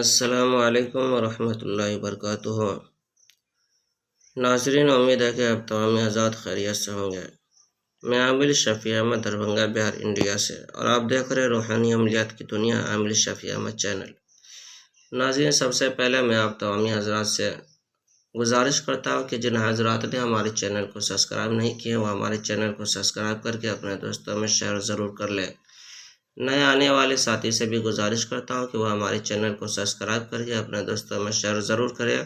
السلام علیکم ورحمۃ اللہ وبرکاتہ۔ ناظرین، امید ہے کہ آپ تمام آزاد خیریت سے ہوں گے۔ میں عامل شفیع احمد، دربھنگہ، بہار، انڈیا سے، اور آپ دیکھ رہے روحانی عملیات کی دنیا، عامل شفیع احمد چینل۔ ناظرین، سب سے پہلے میں آپ تمام حضرات سے گزارش کرتا ہوں کہ جن حضرات نے ہمارے چینل کو سبسکرائب نہیں کیے وہ ہمارے چینل کو سبسکرائب کر کے اپنے دوستوں میں شیئر ضرور کر لیں۔ نئے آنے والے ساتھی سے بھی گزارش کرتا ہوں کہ وہ ہمارے چینل کو سبسکرائب کر کے اپنے دوستوں میں شیئر ضرور کرے۔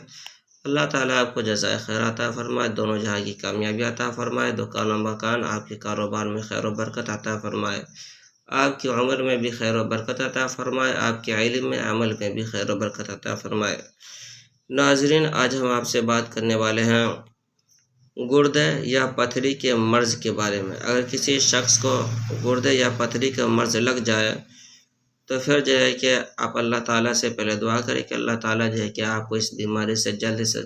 اللہ تعالیٰ آپ کو جزائے خیر عطا فرمائے، دونوں جہاں کی کامیابی عطا فرمائے، دکان و مکان آپ کے کاروبار میں خیر و برکت عطا فرمائے، آپ کی عمر میں بھی خیر و برکت عطا فرمائے، آپ کے علم میں، عمل میں بھی خیر و برکت عطا فرمائے۔ ناظرین، آج ہم آپ سے بات کرنے والے ہیں گردے یا پتھری کے مرض کے بارے میں۔ اگر کسی شخص کو گردے یا پتھری کا مرض لگ جائے تو پھر جو ہے کہ آپ اللہ تعالیٰ سے پہلے دعا کریں کہ اللہ تعالیٰ جو ہے کہ آپ کو اس بیماری سے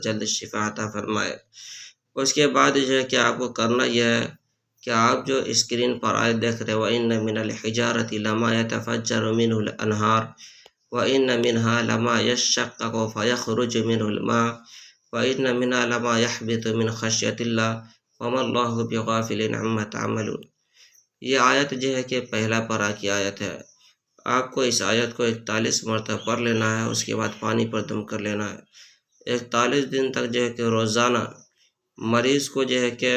جلد شفا عطا فرمائے۔ اس کے بعد جو ہے کہ آپ کو کرنا یہ ہے کہ آپ جو اسکرین پر آئے دیکھ رہے وَإِنَّ مِنَ الْحِجَارَةِ لَمَا يَتَفَجَّرُ مِنْهُ الْأَنْهَارُ وَإِنَّ مِنْهَا لَمَا يَشَّقَّقُ فَيَخْرُجُ مِنْهُ الْمَاءُ وَإِنَّ مِنْهَا لَمَا يَهْبِطُ مِنْ خَشْيَةِ اللَّهِ وَمَا اللَّهُ بِغَافِلٍ عَمَّا تَعْمَلُونَ۔ یہ آیت جو ہے کہ پہلا پارہ کی آیت ہے۔ آپ کو اس آیت کو 41 مرتبہ پڑھ لینا ہے، اس کے بعد پانی پر دم کر لینا ہے۔ 41 دن تک جو ہے کہ روزانہ مریض کو جو ہے کہ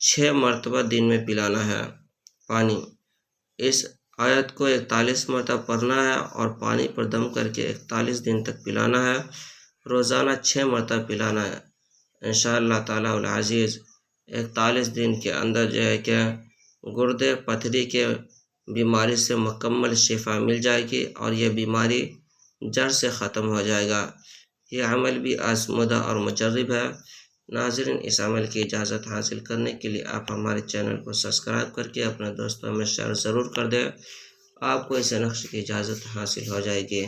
6 مرتبہ دن میں پلانا ہے پانی۔ اس آیت کو 41 مرتبہ پڑھنا ہے اور پانی پر دم کر کے 41 دن تک پلانا ہے، روزانہ 6 مرتبہ پلانا ہے۔ انشاءاللہ تعالیٰ العزیز 41 دن کے اندر جو ہے کہ گردے پتھری کے بیماری سے مکمل شفا مل جائے گی اور یہ بیماری جڑ سے ختم ہو جائے گا۔ یہ عمل بھی آزمودہ اور مجرب ہے۔ ناظرین، اس عمل کی اجازت حاصل کرنے کے لیے آپ ہمارے چینل کو سبسکرائب کر کے اپنے دوستوں میں شیئر ضرور کر دیں، آپ کو اس نقش کی اجازت حاصل ہو جائے گی۔